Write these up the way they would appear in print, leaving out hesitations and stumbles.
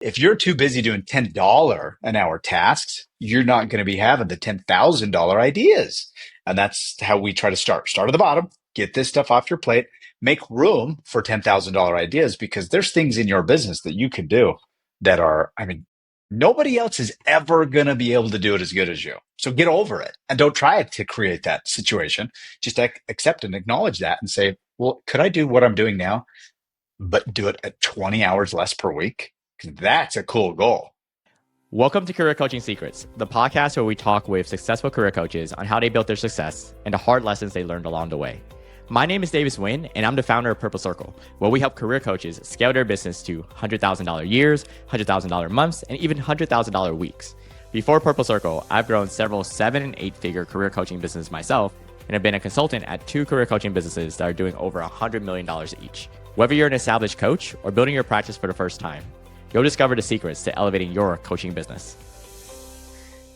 If you're too busy doing $10 an hour tasks, you're not going to be having the $10,000 ideas. And that's how we try to start. Start at the bottom, get this stuff off your plate, make room for $10,000 ideas because there's things in your business that you can do that are, I mean, nobody else is ever going to be able to do it as good as you. So get over it and don't try to create that situation. Just accept and acknowledge that and say, well, could I do what I'm doing now, but do it at 20 hours less per week? Because that's a cool goal. Welcome to Career Coaching Secrets, the podcast where we talk with successful career coaches on how they built their success and the hard lessons they learned along the way. My name is Davis Nguyen, and I'm the founder of Purple Circle, where we help career coaches scale their business to $100,000 years, $100,000 months, and even $100,000 weeks. Before Purple Circle, I've grown several 7- and 8-figure career coaching businesses myself, and have been a consultant at 2 career coaching businesses that are doing over $100 million each. Whether you're an established coach or building your practice for the first time, you'll discover the secrets to elevating your coaching business.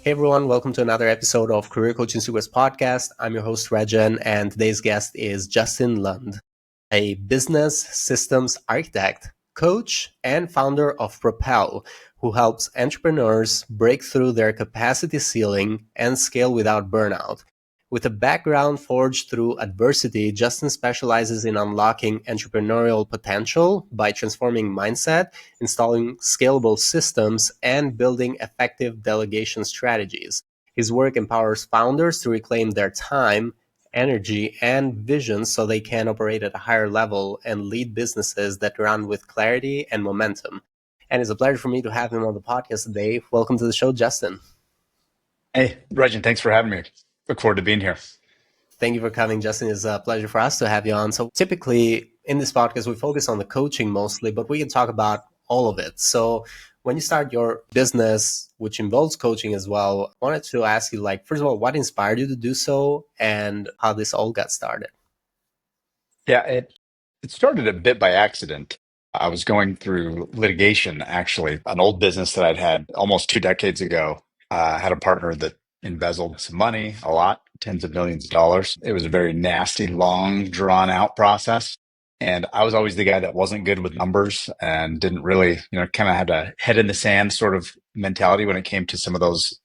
Hey everyone, welcome to another episode of Career Coaching Secrets podcast. I'm your host Rajan, and today's guest is Justin Lund, a business systems architect, coach, and founder of Propel, who helps entrepreneurs break through their capacity ceiling and scale without burnout. With a background forged through adversity, Justin specializes in unlocking entrepreneurial potential by transforming mindset, installing scalable systems, and building effective delegation strategies. His work empowers founders to reclaim their time, energy, and vision so they can operate at a higher level and lead businesses that run with clarity and momentum. And it's a pleasure for me to have him on the podcast today. Welcome to the show, Justin. Hey, Rajan, thanks for having me. Look forward to being here. Thank you for coming, Justin. It's a pleasure for us to have you on. So typically in this podcast, we focus on the coaching mostly, but we can talk about all of it. So when you start your business, which involves coaching as well, I wanted to ask you, first of all, what inspired you to do so and how this all got started? Yeah, it started a bit by accident. I was going through litigation, actually, an old business that I'd had almost 2 decades ago. I had a partner that embezzled some money, a lot, tens of millions of dollars. It was a very nasty, long, drawn out process. And I was always the guy that wasn't good with numbers and didn't really, kind of had a head in the sand sort of mentality when it came to some of the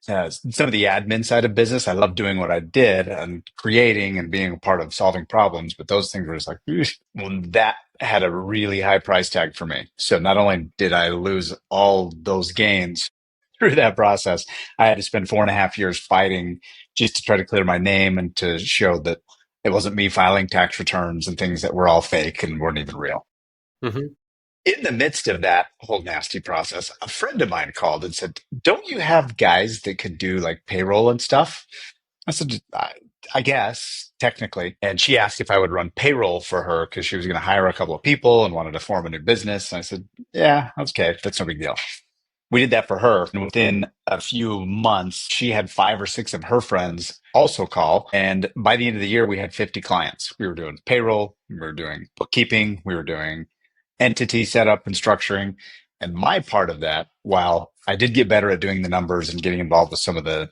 admin side of business. I loved doing what I did and creating and being a part of solving problems, but those things were just like, well, that had a really high price tag for me. So not only did I lose all those gains through that process, I had to spend 4.5 years fighting just to try to clear my name and to show that it wasn't me filing tax returns and things that were all fake and weren't even real. Mm-hmm. In the midst of that whole nasty process, a friend of mine called and said, "Don't you have guys that could do like payroll and stuff?" I said, I guess technically. And she asked if I would run payroll for her because she was going to hire a couple of people and wanted to form a new business. And I said, yeah, okay. That's no big deal. We did that for her. And within a few months, she had 5 or 6 of her friends also call. And by the end of the year, we had 50 clients. We were doing payroll, we were doing bookkeeping, we were doing entity setup and structuring. And my part of that, while I did get better at doing the numbers and getting involved with some of the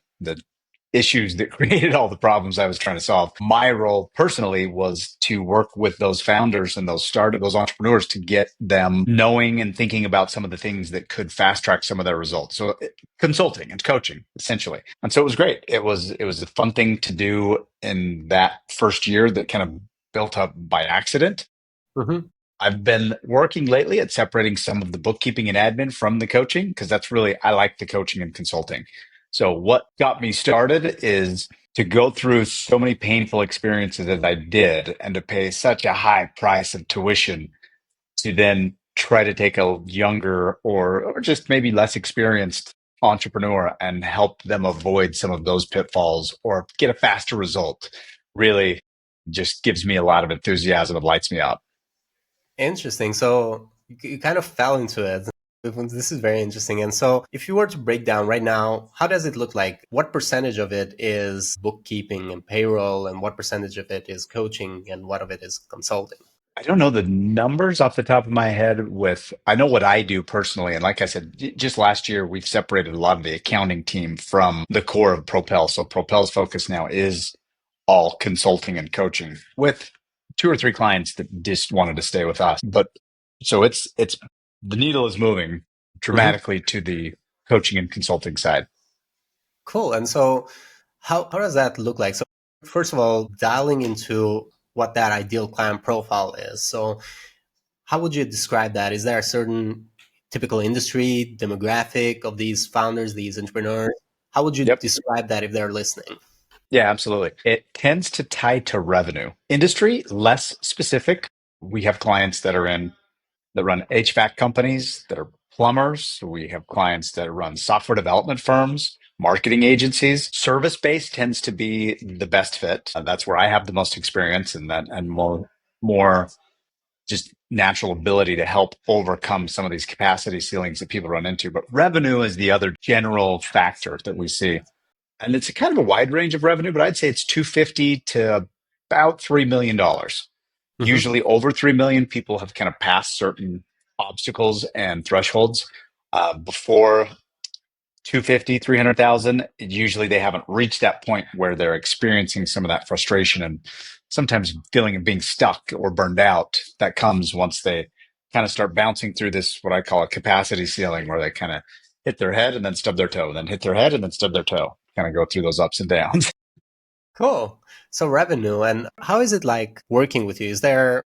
issues that created all the problems I was trying to solve, my role personally was to work with those founders and those entrepreneurs to get them knowing and thinking about some of the things that could fast track some of their results. So consulting and coaching essentially. And so it was great. It was a fun thing to do in that first year that kind of built up by accident. Mm-hmm. I've been working lately at separating some of the bookkeeping and admin from the coaching because that's really, I like the coaching and consulting. So what got me started is to go through so many painful experiences as I did and to pay such a high price of tuition to then try to take a younger or just maybe less experienced entrepreneur and help them avoid some of those pitfalls or get a faster result really just gives me a lot of enthusiasm and lights me up. Interesting. So you kind of fell into it. This is very interesting. And so if you were to break down right now, how does it look like? What percentage of it is bookkeeping and payroll, and what percentage of it is coaching, and what of it is consulting? I don't know the numbers off the top of my head I know what I do personally. And like I said, just last year, we've separated a lot of the accounting team from the core of Propel. So Propel's focus now is all consulting and coaching with 2 or 3 clients that just wanted to stay with us. But so it's the needle is moving Hmm. dramatically to the coaching and consulting side. Cool. And so how does that look like? So first of all, dialing into what that ideal client profile is. So how would you describe that? Is there a certain typical industry demographic of these founders, these entrepreneurs? How would you Yep. describe that if they're listening? Yeah, absolutely. It tends to tie to revenue. Industry, less specific. We have clients that run HVAC companies, that are plumbers. We have clients that run software development firms, marketing agencies. Service based tends to be the best fit. That's where I have the most experience and more just natural ability to help overcome some of these capacity ceilings that people run into. But revenue is the other general factor that we see. And it's a kind of a wide range of revenue, but I'd say it's 250 to about $3 million. Hmm. Usually over 3 million people have kind of passed certain obstacles and thresholds before 250, 300,000. Usually they haven't reached that point where they're experiencing some of that frustration and sometimes feeling of being stuck or burned out that comes once they kind of start bouncing through this, what I call a capacity ceiling, where they kind of hit their head and then stub their toe, then hit their head and then stub their toe, kind of go through those ups and downs. Cool. So revenue, and how is it like working with you? Are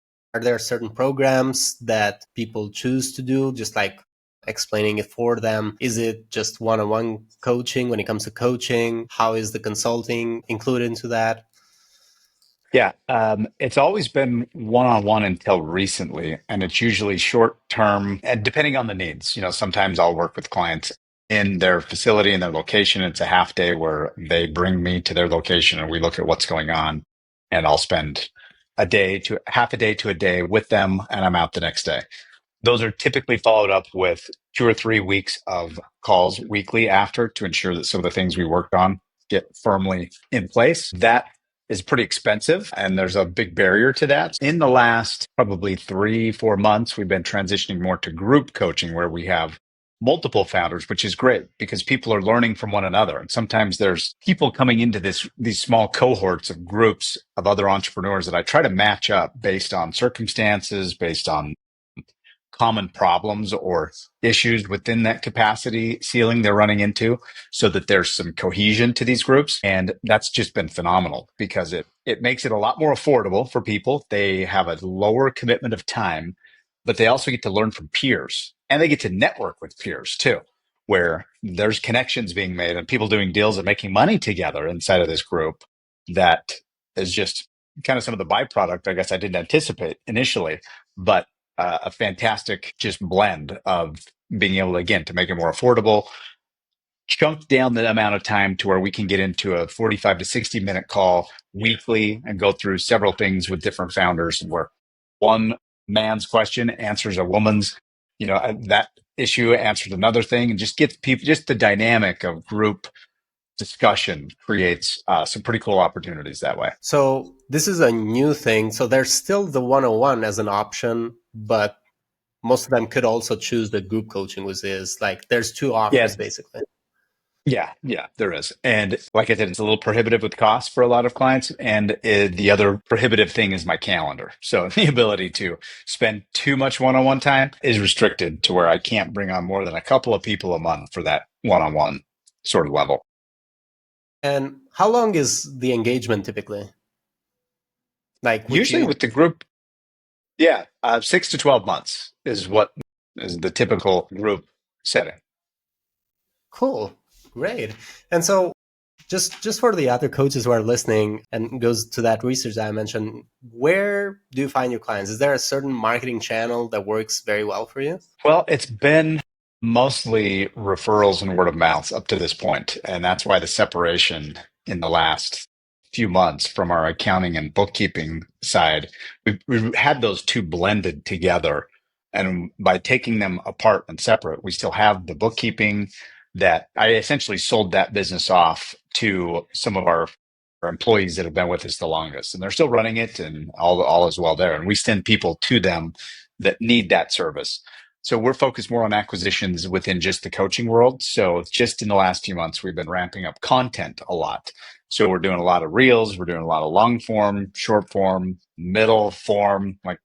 there certain programs that people choose to do, just like explaining it for them? Is it just one-on-one coaching when it comes to coaching? How is the consulting included into that? Yeah, it's always been one-on-one until recently, and it's usually short term, and depending on the needs. Sometimes I'll work with clients in their facility, in their location. It's a half day where they bring me to their location and we look at what's going on, and I'll spend a day to half a day to a day with them, and I'm out the next day. Those are typically followed up with 2 or 3 weeks of calls weekly after to ensure that some of the things we worked on get firmly in place. That is pretty expensive, and there's a big barrier to that. In the last probably 3, 4 months, we've been transitioning more to group coaching where we have multiple founders, which is great because people are learning from one another. And sometimes there's people coming into these small cohorts of groups of other entrepreneurs that I try to match up based on circumstances, based on common problems or issues within that capacity ceiling they're running into so that there's some cohesion to these groups. And that's just been phenomenal because it makes it a lot more affordable for people. They have a lower commitment of time, but they also get to learn from peers and they get to network with peers too, where there's connections being made and people doing deals and making money together inside of this group. That is just kind of some of the byproduct, I guess I didn't anticipate initially, but a fantastic just blend of being able to, again, to make it more affordable, chunk down the amount of time to where we can get into a 45 to 60-minute call weekly and go through several things with different founders where one man's question answers a woman's, that issue answers another thing, and just gets people, just the dynamic of group discussion creates some pretty cool opportunities that way. So this is a new thing. So there's still the one-on-one as an option, but most of them could also choose the group coaching, which is like there's two Yeah, offers basically. yeah, there is. And like I said, it's a little prohibitive with costs for a lot of clients. And the other prohibitive thing is my calendar. So the ability to spend too much one-on-one time is restricted to where I can't bring on more than a couple of people a month for that one-on-one sort of level. And how long is the engagement typically? Like with Usually you? with the group, yeah, 6 to 12 months is what is the typical group setting. Cool. Great. And so just for the other coaches who are listening and goes to that research that I mentioned, where do you find your clients? Is there a certain marketing channel that works very well for you? Well, it's been mostly referrals and word of mouth up to this point, and that's why the separation in the last few months from our accounting and bookkeeping side, we've had those two blended together. And by taking them apart and separate, we still have the bookkeeping that I essentially sold that business off to some of our employees that have been with us the longest, and they're still running it, and all is well there. And we send people to them that need that service. So we're focused more on acquisitions within just the coaching world. So just in the last few months, we've been ramping up content a lot. So we're doing a lot of reels, we're doing a lot of long form, short form, middle form, like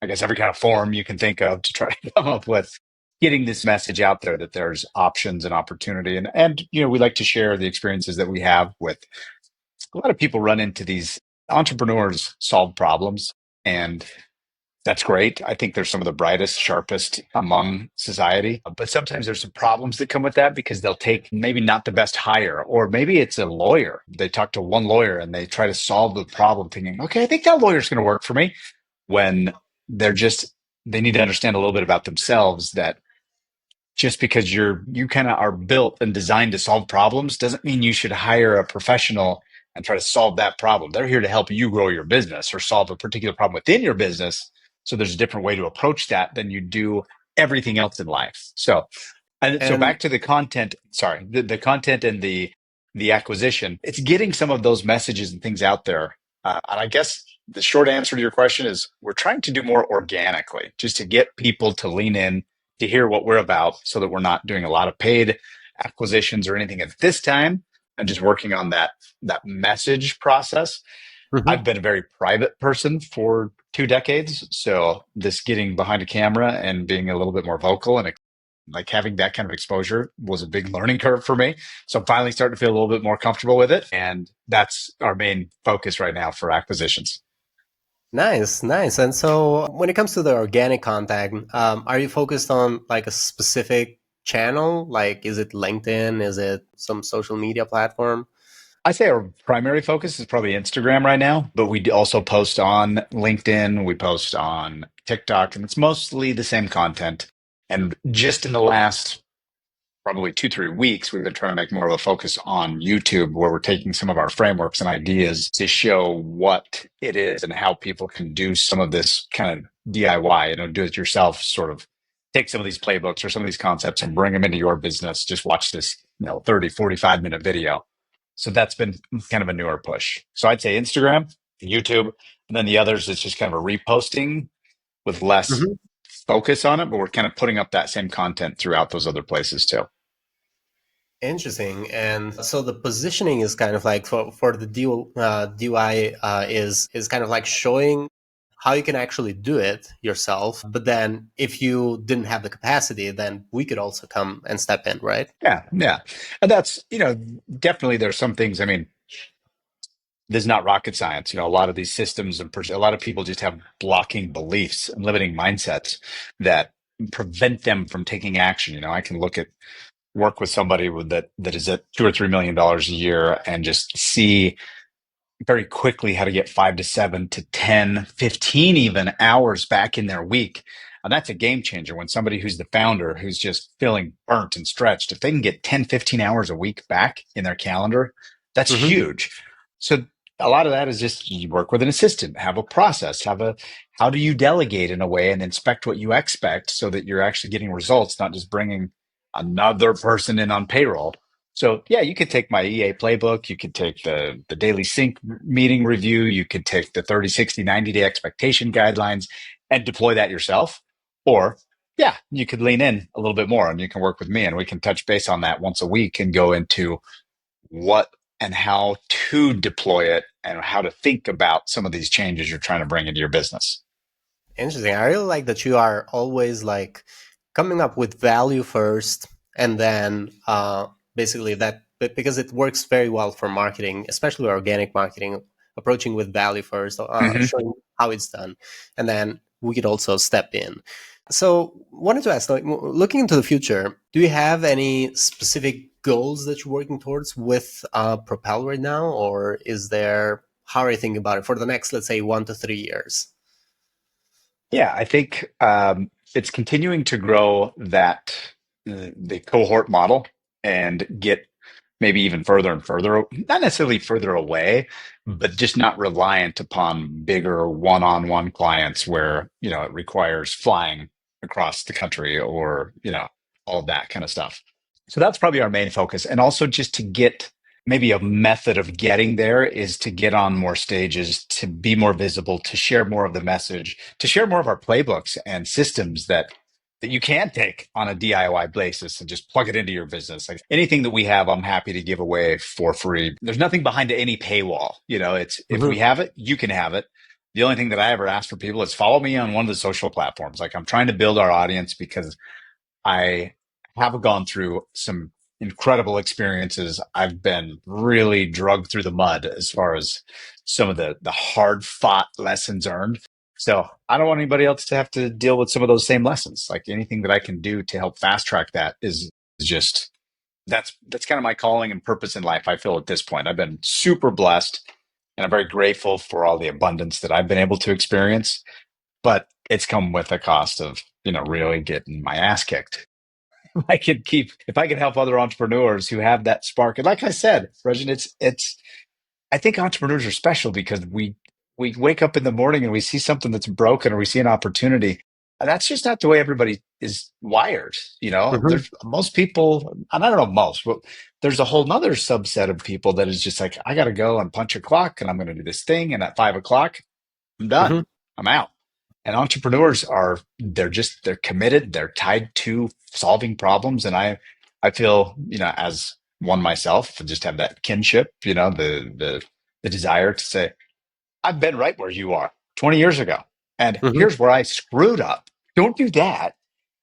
I guess every kind of form you can think of to try to come up with getting this message out there that there's options and opportunity. And, we like to share the experiences that we have with a lot of people run into these entrepreneurs solve problems. And that's great. I think they're some of the brightest, sharpest among society. But sometimes there's some problems that come with that because they'll take maybe not the best hire, or maybe it's a lawyer. They talk to one lawyer and they try to solve the problem thinking, okay, I think that lawyer's going to work for me. When they're just, they need to understand a little bit about themselves that just because you kind of are built and designed to solve problems doesn't mean you should hire a professional and try to solve that problem. They're here to help you grow your business or solve a particular problem within your business. So there's a different way to approach that than you do everything else in life. So And back to the content, sorry, the content and the acquisition, it's getting some of those messages and things out there. And I guess the short answer to your question is we're trying to do more organically, just to get people to lean in to hear what we're about so that we're not doing a lot of paid acquisitions or anything at this time and just working on that message process. I've Mhm. been a very private person for 2 decades. So this getting behind a camera and being a little bit more vocal and like having that kind of exposure was a big learning curve for me. So I'm finally starting to feel a little bit more comfortable with it. And that's our main focus right now for acquisitions. Nice, nice. And so when it comes to the organic content, are you focused on like a specific channel? Like, is it LinkedIn? Is it some social media platform? I say our primary focus is probably Instagram right now, but we also post on LinkedIn, we post on TikTok, and it's mostly the same content. And just in the last probably 2, 3 weeks, we've been trying to make more of a focus on YouTube, where we're taking some of our frameworks and ideas to show what it is and how people can do some of this kind of DIY, do it yourself, sort of take some of these playbooks or some of these concepts and bring them into your business. Just watch this, 30, 45-minute video. So that's been kind of a newer push. So I'd say Instagram, YouTube, and then the others is just kind of a reposting with less Mhm. focus on it, but we're kind of putting up that same content throughout those other places too. Interesting. And so the positioning is kind of like for the DUI is kind of like showing how you can actually do it yourself. But then if you didn't have the capacity, then we could also come and step in, right? Yeah, yeah. And that's, definitely there's some things, I mean, there's not rocket science. A lot of these systems and a lot of people just have blocking beliefs and limiting mindsets that prevent them from taking action. I can work with somebody that is at $2 or $3 million a year and just see very quickly how to get 5 to 7 to 10, 15 even hours back in their week. And that's a game changer when somebody who's the founder, who's just feeling burnt and stretched, if they can get 10, 15 hours a week back in their calendar, that's Hmm. huge. So a lot of that is just you work with an assistant, have a process, how do you delegate in a way and inspect what you expect so that you're actually getting results, not just bringing another person in on payroll. So yeah, you could take my EA playbook. You could take the daily sync meeting review. You could take the 30, 60, 90-day expectation guidelines and deploy that yourself. Or yeah, you could lean in a little bit more and you can work with me and we can touch base on that once a week and go into what and how to deploy it and how to think about some of these changes you're trying to bring into your business. Interesting. I really like that you are always like coming up with value first, and then basically that because it works very well for marketing, especially organic marketing, approaching with value first, Mm-hmm. showing how it's done, and then we could also step in. So, wanted to ask, like, looking into the future, do you have any specific goals that you're working towards with Propel right now, or is there how are you thinking about it for the next, let's say, 1 to 3 years? Yeah, I think it's continuing to grow the cohort model and get maybe even further and further, not necessarily further away, but just not reliant upon bigger one-on-one clients where, it requires flying across the country or, all of that kind of stuff. So that's probably our main focus. And also just to get maybe a method of getting there is to get on more stages, to be more visible, to share more of the message, to share more of our playbooks and systems that you can take on a DIY basis and just plug it into your business. Like anything that we have, I'm happy to give away for free. There's nothing behind any paywall. It's if we Mhm. have it, you can have it. The only thing that I ever ask for people is follow me on one of the social platforms. Like I'm trying to build our audience because I have gone through some incredible experiences. I've been really drugged through the mud as far as some of the hard fought lessons earned. So I don't want anybody else to have to deal with some of those same lessons. Like anything that I can do to help fast track that is just that's kind of my calling and purpose in life. I feel at this point, I've been super blessed and I'm very grateful for all the abundance that I've been able to experience, but it's come with a cost of, really getting my ass kicked. If I could help other entrepreneurs who have that spark. And like I said, Regin, I think entrepreneurs are special because we wake up in the morning and we see something that's broken or we see an opportunity. And that's just not the way everybody is wired. Hmm. There's most people, and I don't know most, but there's a whole nother subset of people that is just like, I got to go and punch a clock and I'm going to do this thing. And at 5 o'clock, I'm done. Hmm. I'm out. And entrepreneurs they're committed. They're tied to solving problems. And I feel, as one myself, I just have that kinship, the desire to say, I've been right where you are 20 years ago. And Hmm. here's where I screwed up. Don't do that.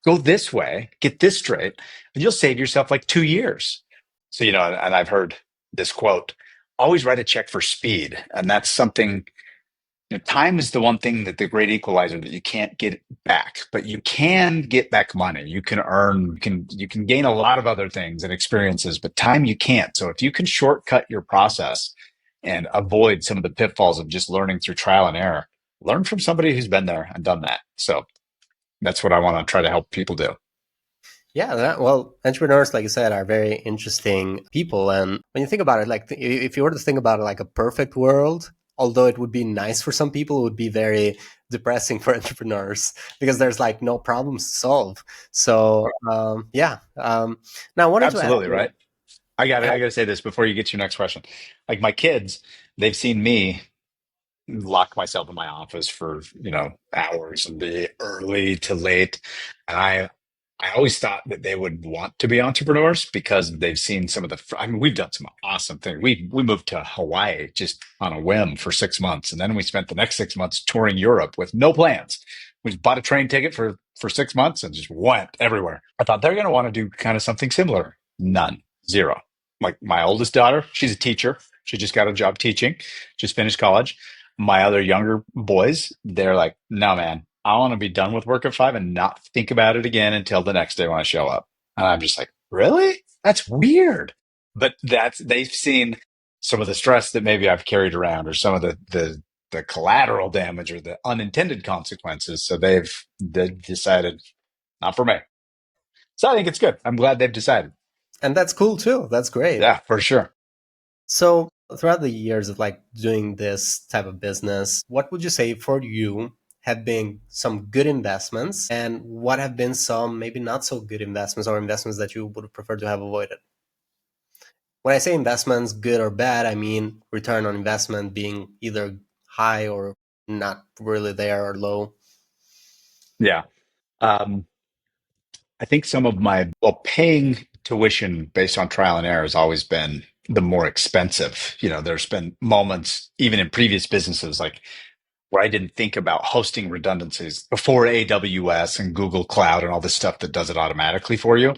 Go this way, get this straight, and you'll save yourself like 2 years. So, and I've heard this quote, always write a check for speed. And that's something, time is the one thing that the great equalizer that you can't get back, but you can get back money. You can earn, you can gain a lot of other things and experiences, but time you can't. So if you can shortcut your process and avoid some of the pitfalls of just learning through trial and error, learn from somebody who's been there and done that. So that's what I want to try to help people do. Yeah, well, entrepreneurs, like you said, are very interesting people. And when you think about it, like if you were to think about it like a perfect world, although it would be nice for some people, it would be very depressing for entrepreneurs because there's like no problems to solve. So yeah. Now I wanted to ask Absolutely you. right. I got to say this before you get to your next question. Like my kids, they've seen me lock myself in my office for hours and be early to late, and I always thought that they would want to be entrepreneurs because they've seen some of I mean, we've done some awesome things. We moved to Hawaii just on a whim for 6 months, and then we spent the next 6 months touring Europe with no plans. We just bought a train ticket for 6 months and just went everywhere. I thought they're going to want to do kind of something similar. None, zero. Like my oldest daughter, she's a teacher. She just got a job teaching, just finished college. My other younger boys, they're like, no, man, I want to be done with work at 5 and not think about it again until the next day when I show up. And I'm just like, really? That's weird. But they've seen some of the stress that maybe I've carried around or some of the collateral damage or the unintended consequences. So they've decided not for me. So I think it's good. I'm glad they've decided. And that's cool too. That's great. Yeah, for sure. So throughout the years of like doing this type of business, what would you say for you have been some good investments and what have been some maybe not so good investments or investments that you would prefer to have avoided? When I say investments, good or bad, I mean return on investment being either high or not really there or low. Yeah. Um, I think paying tuition based on trial and error has always been the more expensive. There's been moments, even in previous businesses, like where I didn't think about hosting redundancies before AWS and Google Cloud and all this stuff that does it automatically for you.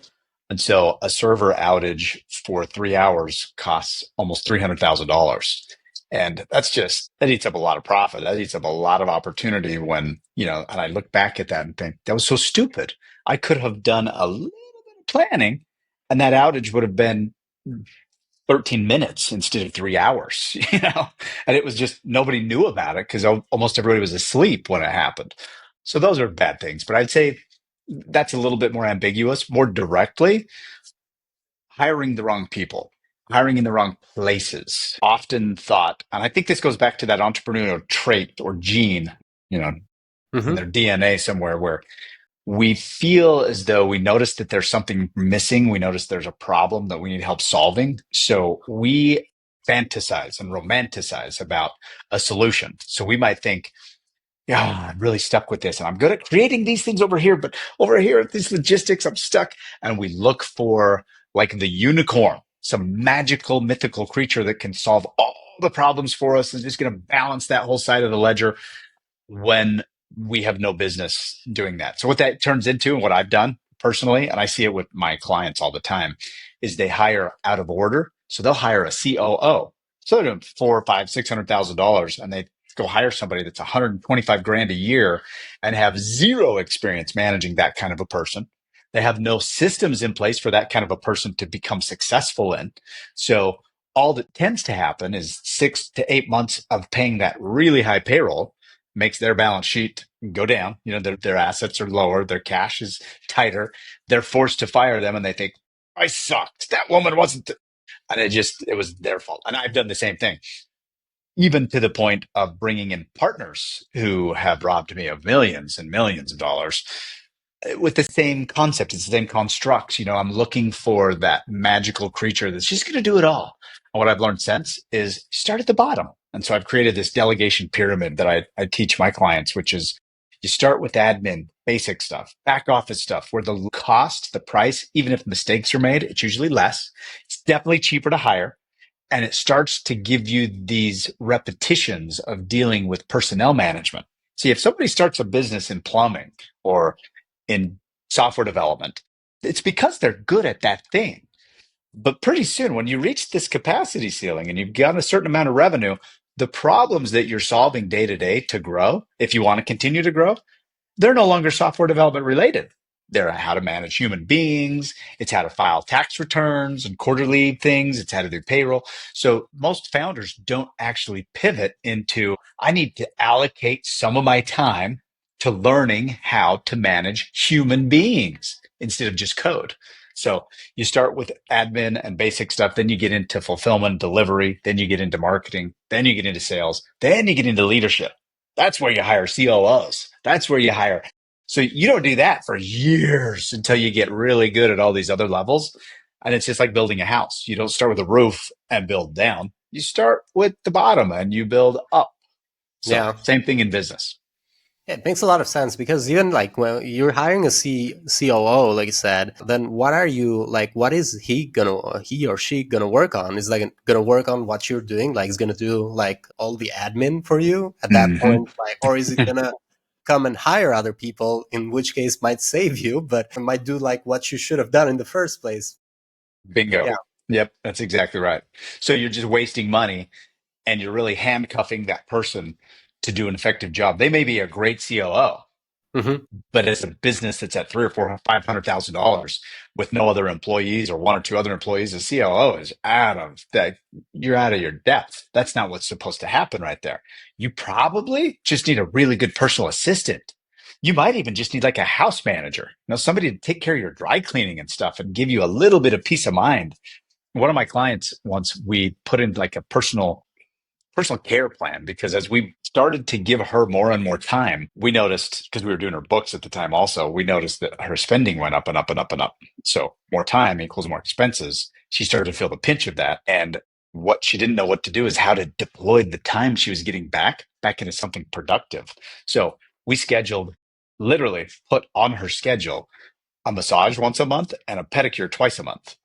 And so a server outage for 3 hours costs almost $300,000. And that eats up a lot of profit. That eats up a lot of opportunity and I look back at that and think that was so stupid. I could have done a little bit of planning and that outage would have been 13 minutes instead of 3 hours, and it was just nobody knew about it because almost everybody was asleep when it happened. So those are bad things. But I'd say that's a little bit more ambiguous, more directly hiring the wrong people, hiring in the wrong places. Often thought, and I think this goes back to that entrepreneurial trait or gene, you know, in Mm-hmm. their DNA somewhere where we feel as though we notice that there's something missing. We notice there's a problem that we need help solving. So we fantasize and romanticize about a solution. So we might think, yeah, I'm really stuck with this and I'm good at creating these things over here, but over here, these logistics, I'm stuck. And we look for like the unicorn, some magical, mythical creature that can solve all the problems for us and just going to balance that whole side of the ledger when we have no business doing that. So what that turns into and what I've done personally, and I see it with my clients all the time, is they hire out of order. So they'll hire a COO. So they're doing four, five, $600,000, and they go hire somebody that's 125 grand a year and have zero experience managing that kind of a person. They have no systems in place for that kind of a person to become successful in. So all that tends to happen is 6 to 8 months of paying that really high payroll makes their balance sheet go down. You know, their assets are lower, their cash is tighter. They're forced to fire them, and they think, I sucked. That woman wasn't, and it was their fault. And I've done the same thing, even to the point of bringing in partners who have robbed me of millions and millions of dollars with the same concept. It's the same construct. You know, I'm looking for that magical creature that's just going to do it all. And what I've learned since is start at the bottom. And so I've created this delegation pyramid that I teach my clients, which is you start with admin, basic stuff, back office stuff, where the cost, the price, even if mistakes are made, it's usually less. It's definitely cheaper to hire. And it starts to give you these repetitions of dealing with personnel management. See, if somebody starts a business in plumbing or in software development, it's because they're good at that thing. But pretty soon, when you reach this capacity ceiling and you've got a certain amount of revenue, the problems that you're solving day to day to grow, if you want to continue to grow, they're no longer software development related. They're how to manage human beings. It's how to file tax returns and quarterly things. It's how to do payroll. So most founders don't actually pivot into, I need to allocate some of my time to learning how to manage human beings instead of just code. So you start with admin and basic stuff. Then you get into fulfillment, delivery. Then you get into marketing. Then you get into sales. Then you get into leadership. That's where you hire COOs. That's where you hire. So you don't do that for years until you get really good at all these other levels. And it's just like building a house. You don't start with a roof and build down. You start with the bottom and you build up. So Yeah. same thing in business. It makes a lot of sense because even like when you're hiring a COO, like you said, then what are you like? What is he or she gonna work on? Is like gonna work on what you're doing? Like, is gonna do like all the admin for you at that Mm-hmm. point? Like, or is it gonna come and hire other people? In which case, might save you, but might do like what you should have done in the first place. Bingo. Yeah. Yep, that's exactly right. So you're just wasting money and you're really handcuffing that person to do an effective job. They may be a great COO, Hmm. but as a business that's at three or four, $500,000 with no other employees or one or two other employees, the COO is out of that. You're out of your depth. That's not what's supposed to happen right there. You probably just need a really good personal assistant. You might even just need like a house manager, somebody to take care of your dry cleaning and stuff and give you a little bit of peace of mind. One of my clients once we put in like a personal care plan because as we started to give her more and more time, we noticed because we were doing her books at the time also, we noticed that her spending went up and up and up and up. So more time equals more expenses. She started to feel the pinch of that. And what she didn't know what to do is how to deploy the time she was getting back into something productive. So we scheduled, literally put on her schedule a massage once a month and a pedicure twice a month.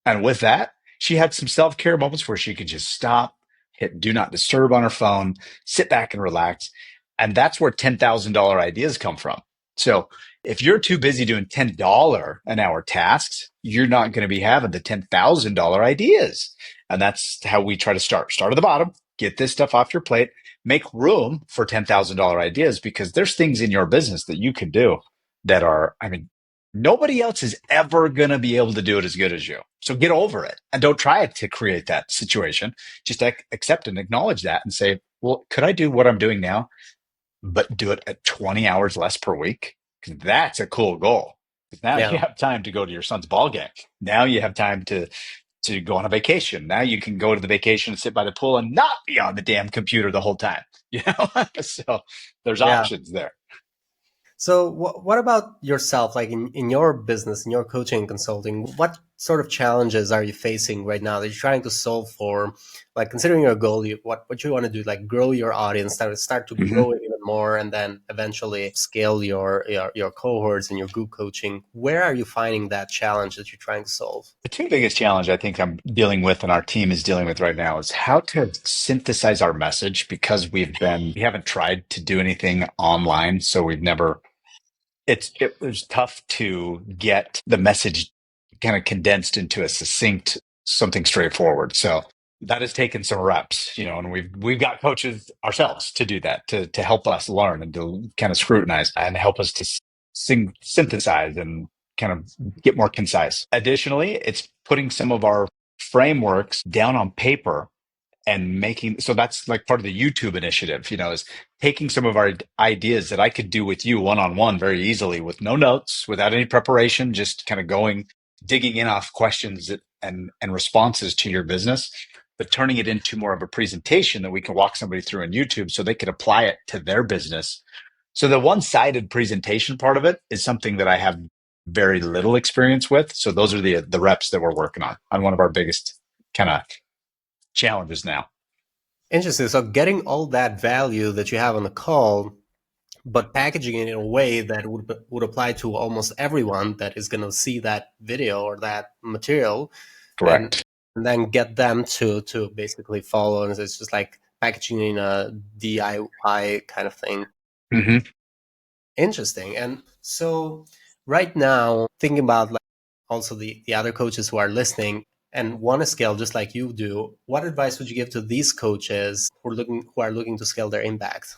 And with that, she had some self care moments where she could just stop, hit do not disturb on her phone, sit back and relax. And that's where $10,000 ideas come from. So if you're too busy doing $10 an hour tasks, you're not going to be having the $10,000 ideas. And that's how we try to start at the bottom, get this stuff off your plate, make room for $10,000 ideas because there's things in your business that you can do that are, I mean, nobody else is ever going to be able to do it as good as you. So get over it and don't try to create that situation. Just accept and acknowledge that and say, well, could I do what I'm doing now, but do it at 20 hours less per week? Because that's a cool goal. Because now you Yeah. have time to go to your son's ball game. Now you have time to go on a vacation. Now you can go to the vacation and sit by the pool and not be on the damn computer the whole time. So there's Yeah. options there. So what about yourself, like in your business, in your coaching and consulting, what sort of challenges are you facing right now that you're trying to solve for, like considering your goal, what you want to do, like grow your audience, start to Mhm. grow it even more, and then eventually scale your cohorts and your group coaching. Where are you finding that challenge that you're trying to solve? The two biggest challenge I think I'm dealing with and our team is dealing with right now is how to synthesize our message because we haven't tried to do anything online. So we've never it was tough to get the message kind of condensed into a succinct something straightforward. So that has taken some reps, and we've got coaches ourselves to do that, to help us learn and to kind of scrutinize and help us to synthesize and kind of get more concise. Additionally, it's putting some of our frameworks down on paper and making, so that's like part of the YouTube initiative, is taking some of our ideas that I could do with you one-on-one very easily with no notes, without any preparation, just kind of digging in off questions and responses to your business, but turning it into more of a presentation that we can walk somebody through on YouTube so they could apply it to their business. So the one-sided presentation part of it is something that I have very little experience with. So those are the reps that we're working on one of our biggest kind of challenges now. Interesting. So getting all that value that you have on the call, but packaging it in a way that would apply to almost everyone that is going to see that video or that material. Correct. And then get them to basically follow. And it's just like packaging in a DIY kind of thing. Mm-hmm. Interesting. And so right now, thinking about like also the other coaches who are listening and want to scale just like you do, what advice would you give to these coaches who are looking to scale their impact?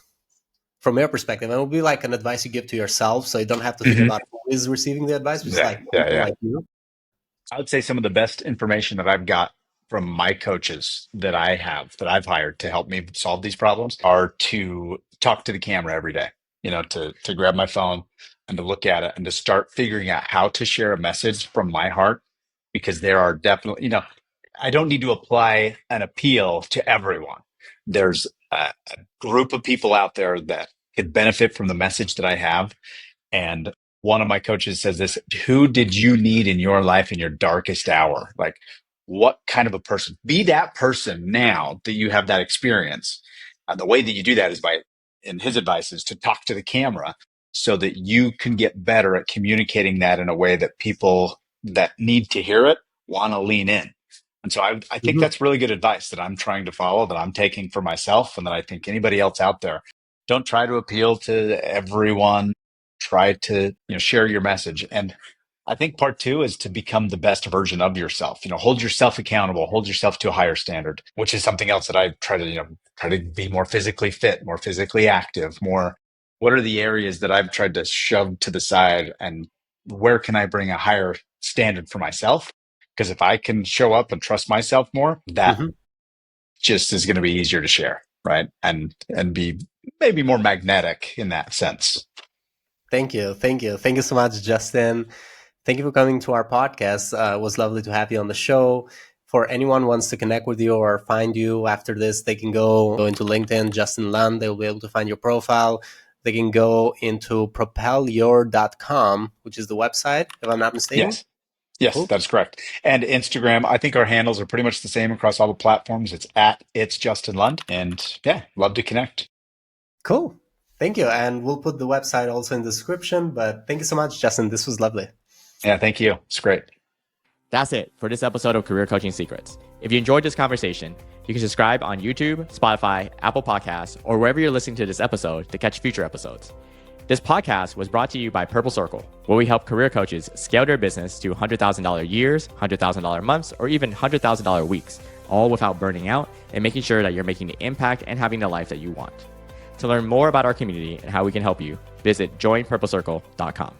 From your perspective, and it will be like an advice you give to yourself, so you don't have to think about who is receiving the advice, but just like you. I would say some of the best information that I've got from my coaches that I've hired to help me solve these problems are to talk to the camera every day, to grab my phone and to look at it and to start figuring out how to share a message from my heart, because there are definitely, I don't need to apply an appeal to everyone. There's a group of people out there that could benefit from the message that I have. And one of my coaches says this: who did you need in your life in your darkest hour? Like, what kind of a person? Be that person now that you have that experience. The way that you do that is and his advice is to talk to the camera so that you can get better at communicating that in a way that people that need to hear it want to lean in. And so I think that's really good advice that I'm trying to follow, that I'm taking for myself, and that I think anybody else out there. Don't try to appeal to everyone. Try to share your message. And I think part 2 is to become the best version of yourself. Hold yourself accountable, hold yourself to a higher standard, which is something else that I try to be more physically fit, more physically active, more. What are the areas that I've tried to shove to the side, and where can I bring a higher standard for myself? Because if I can show up and trust myself more, that just is going to be easier to share, right? And be maybe more magnetic in that sense. Thank you so much, Justin. Thank you for coming to our podcast. It was lovely to have you on the show. For anyone who wants to connect with you or find you after this, they can go into LinkedIn, Justin Lund. They'll be able to find your profile. They can go into propelyour.com, which is the website, if I'm not mistaken. Yes, Cool. that's correct. And Instagram, I think our handles are pretty much the same across all the platforms. It's Justin Lund. And yeah, love to connect. Cool. Thank you. And we'll put the website also in the description. But thank you so much, Justin. This was lovely. Yeah, thank you. It's great. That's it for this episode of Career Coaching Secrets. If you enjoyed this conversation, you can subscribe on YouTube, Spotify, Apple Podcasts, or wherever you're listening to this episode to catch future episodes. This podcast was brought to you by Purple Circle, where we help career coaches scale their business to $100,000 years, $100,000 months, or even $100,000 weeks, all without burning out and making sure that you're making the impact and having the life that you want. To learn more about our community and how we can help you, visit joinpurplecircle.com.